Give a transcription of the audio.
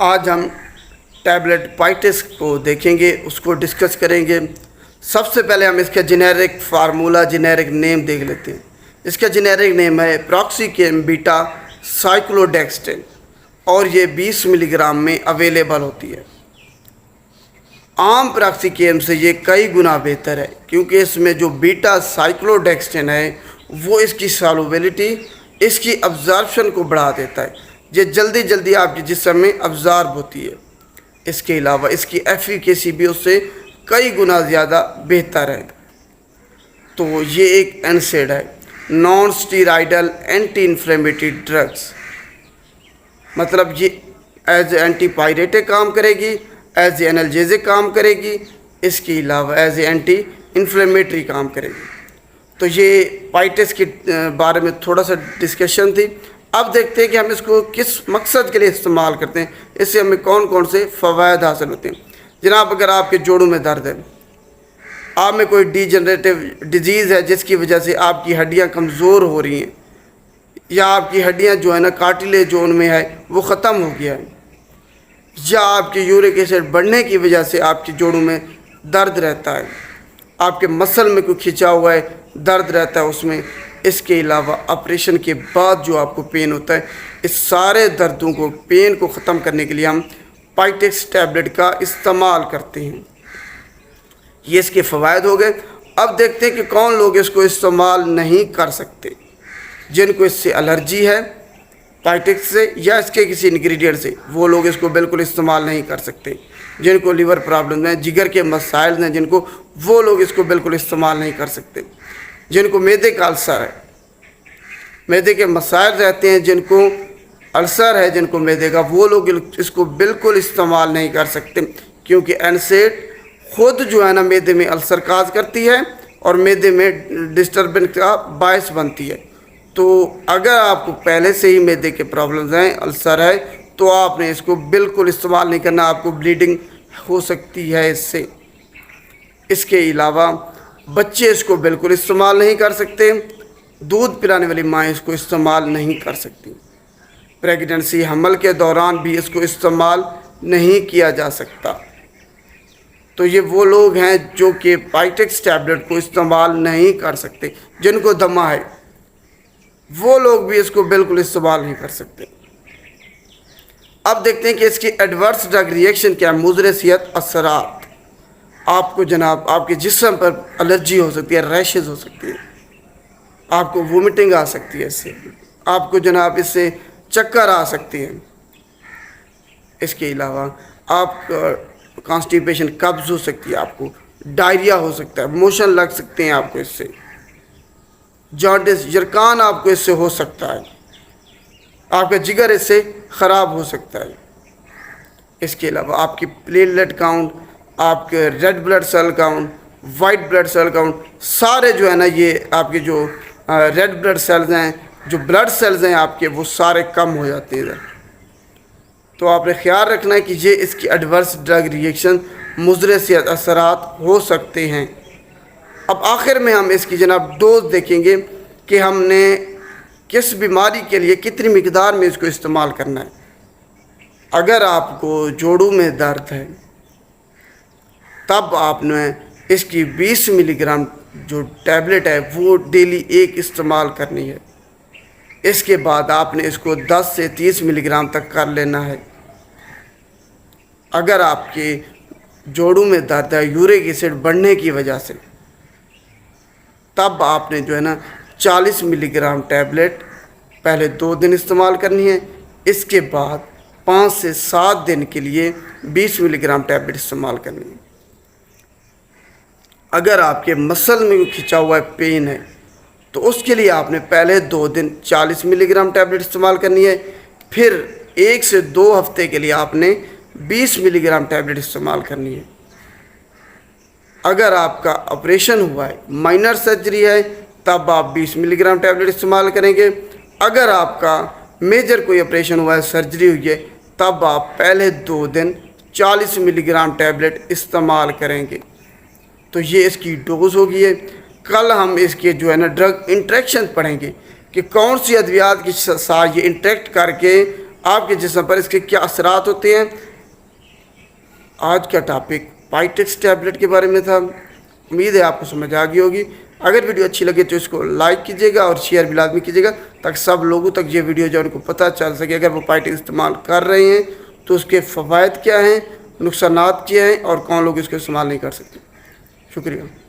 آج ہم ٹیبلٹ پائٹس کو دیکھیں گے، اس کو ڈسکس کریں گے۔ سب سے پہلے ہم اس کا جنیرک فارمولا، جنیرک نیم دیکھ لیتے ہیں۔ اس کا جنیرک نیم ہے پراکسیکیم بیٹا سائیکلوڈیکسٹن، اور یہ 20 ملی گرام میں اویلیبل ہوتی ہے۔ عام پراکسیکیم سے یہ کئی گنا بہتر ہے، کیونکہ اس میں جو بیٹا سائیکلوڈیکسٹن ہے وہ اس کی سالوبلٹی، اس کی ابزارپشن کو بڑھا دیتا ہے۔ یہ جلدی جلدی آپ کے جسم میں ابزارب ہوتی ہے۔ اس کے علاوہ اس کی ایفیکیسی بھی اس سے کئی گنا زیادہ بہتر ہے۔ تو یہ ایک NSAID ہے، نان سٹیرائڈل اینٹی انفلیمیٹری ڈرگس، مطلب یہ ایز اے اینٹی پائریٹک کام کرے گی، ایز اے انالجیزک کام کرے گی، اس کے علاوہ ایز اے اینٹی انفلیمیٹری کام کرے گی۔ تو یہ پائٹس کے بارے میں تھوڑا سا ڈسکشن تھی۔ اب دیکھتے ہیں کہ ہم اس کو کس مقصد کے لیے استعمال کرتے ہیں، اس سے ہمیں کون کون سے فوائد حاصل ہوتے ہیں۔ جناب، اگر آپ کے جوڑوں میں درد ہے، آپ میں کوئی ڈی جنریٹو ڈیزیز ہے جس کی وجہ سے آپ کی ہڈیاں کمزور ہو رہی ہیں، یا آپ کی ہڈیاں جو ہے نا کارٹیلیج جو ان میں ہے وہ ختم ہو گیا ہے، یا آپ کے یورک ایسڈ بڑھنے کی وجہ سے آپ کے جوڑوں میں درد رہتا ہے، آپ کے مسل میں کوئی کھنچا ہوا ہے، درد رہتا ہے اس میں۔ اس کے علاوہ آپریشن کے بعد جو آپ کو پین ہوتا ہے، اس سارے دردوں کو، پین کو ختم کرنے کے لیے ہم پائٹس ٹیبلٹ کا استعمال کرتے ہیں۔ یہ اس کے فوائد ہو گئے۔ اب دیکھتے ہیں کہ کون لوگ اس کو استعمال نہیں کر سکتے۔ جن کو اس سے الرجی ہے پائٹس سے یا اس کے کسی انگریڈینٹ سے، وہ لوگ اس کو بالکل استعمال نہیں کر سکتے۔ جن کو لیور پرابلم ہیں، جگر کے مسائل ہیں جن کو، وہ لوگ اس کو بالکل استعمال نہیں کر سکتے۔ جن کو معدے کا السر ہے، معدے کے مسائل رہتے ہیں، جن کو السر ہے، جن کو معدے کا، وہ لوگ اس کو بالکل استعمال نہیں کر سکتے، کیونکہ NSAID خود جو ہے نا معدے میں السر کاز کرتی ہے اور معدے میں ڈسٹربنس کا باعث بنتی ہے۔ تو اگر آپ کو پہلے سے ہی معدے کے پرابلمز ہیں، السر ہے، تو آپ نے اس کو بالکل استعمال نہیں کرنا، آپ کو بلیڈنگ ہو سکتی ہے اس سے۔ اس کے علاوہ بچے اس کو بالکل استعمال نہیں کر سکتے، دودھ پلانے والی مائیں اس کو استعمال نہیں کر سکتی، پریگننسی حمل کے دوران بھی اس کو استعمال نہیں کیا جا سکتا۔ تو یہ وہ لوگ ہیں جو کہ پائٹس ٹیبلٹ کو استعمال نہیں کر سکتے۔ جن کو دمہ ہے وہ لوگ بھی اس کو بالکل استعمال نہیں کر سکتے۔ اب دیکھتے ہیں کہ اس کی ایڈورس ڈرگ ریئیکشن کیا ہے، مضر صحت اثرات۔ آپ کو جناب آپ کے جسم پر الرجی ہو سکتی ہے، ریشز ہو سکتی ہے، آپ کو وومٹنگ آ سکتی ہے، اس سے آپ کو جناب اس سے چکر آ سکتی ہے۔ اس کے علاوہ آپ کانسٹیپیشن، قبض ہو سکتی ہے، آپ کو ڈائریا ہو سکتا ہے، موشن لگ سکتے ہیں آپ کو اس سے، جانڈس، یرکان آپ کو اس سے ہو سکتا ہے، آپ کا جگر اس سے خراب ہو سکتا ہے۔ اس کے علاوہ آپ کی پلیٹلیٹ کاؤنٹ، آپ کے red blood cell count, white blood cell count, سارے جو ہے نا یہ آپ کے جو ریڈ بلڈ سیلز ہیں، جو بلڈ سیلز ہیں آپ کے، وہ سارے کم ہو جاتے ہیں۔ تو آپ نے خیال رکھنا ہے کہ یہ اس کی ایڈورس ڈرگ ریئیکشن، مضر صحت اثرات ہو سکتے ہیں۔ اب آخر میں ہم اس کی جناب ڈوز دیکھیں گے کہ ہم نے کس بیماری کے لیے کتنی مقدار میں اس کو استعمال کرنا ہے۔ اگر آپ کو جوڑوں میں درد ہے تب آپ نے اس کی 20 ملی گرام جو ٹیبلٹ ہے وہ ڈیلی ایک استعمال کرنی ہے۔ اس کے بعد آپ نے اس کو 10 سے 30 ملی گرام تک کر لینا ہے۔ اگر آپ کے جوڑوں میں درد ہے یورک ایسڈ بڑھنے کی وجہ سے، تب آپ نے جو ہے نا 40 ملی گرام ٹیبلٹ پہلے 2 دن استعمال کرنی ہے۔ اس کے بعد 5 سے 7 دن کے لیے 20 ملی گرام ٹیبلٹ استعمال کرنی ہے۔ اگر آپ کے مسل میں کھنچا ہوا پین ہے تو اس کے لیے آپ نے پہلے 2 دن 40 ملی گرام ٹیبلٹ استعمال کرنی ہے، پھر 1 سے 2 ہفتے کے لیے آپ نے 20 ملی گرام ٹیبلٹ استعمال کرنی ہے۔ اگر آپ کا آپریشن ہوا ہے، مائنر سرجری ہے، تب آپ 20 ملی گرام ٹیبلٹ استعمال کریں گے۔ اگر آپ کا میجر کوئی آپریشن ہوا ہے، سرجری ہوئی ہے، تب آپ پہلے 2 دن 40 ملی گرام ٹیبلٹ استعمال کریں گے۔ تو یہ اس کی ڈوز ہوگی ہے۔ کل ہم اس کے جو ہے نا ڈرگ انٹریکشن پڑھیں گے کہ کون سی ادویات کے ساتھ یہ انٹریکٹ کر کے آپ کے جسم پر اس کے کیا اثرات ہوتے ہیں۔ آج کا ٹاپک پائٹیکس ٹیبلٹ کے بارے میں تھا۔ امید ہے آپ کو سمجھ آ گئی ہوگی۔ اگر ویڈیو اچھی لگے تو اس کو لائک کیجیے گا اور شیئر بھی لازمی کیجیے گا، تاکہ سب لوگوں تک یہ ویڈیو جو ان کو پتہ چل سکے اگر وہ پائٹیکس استعمال کر رہے ہیں تو اس کے فوائد کیا ہیں، نقصانات کیا ہیں اور کون لوگ اس کو استعمال نہیں کر سکتے۔ شکریہ۔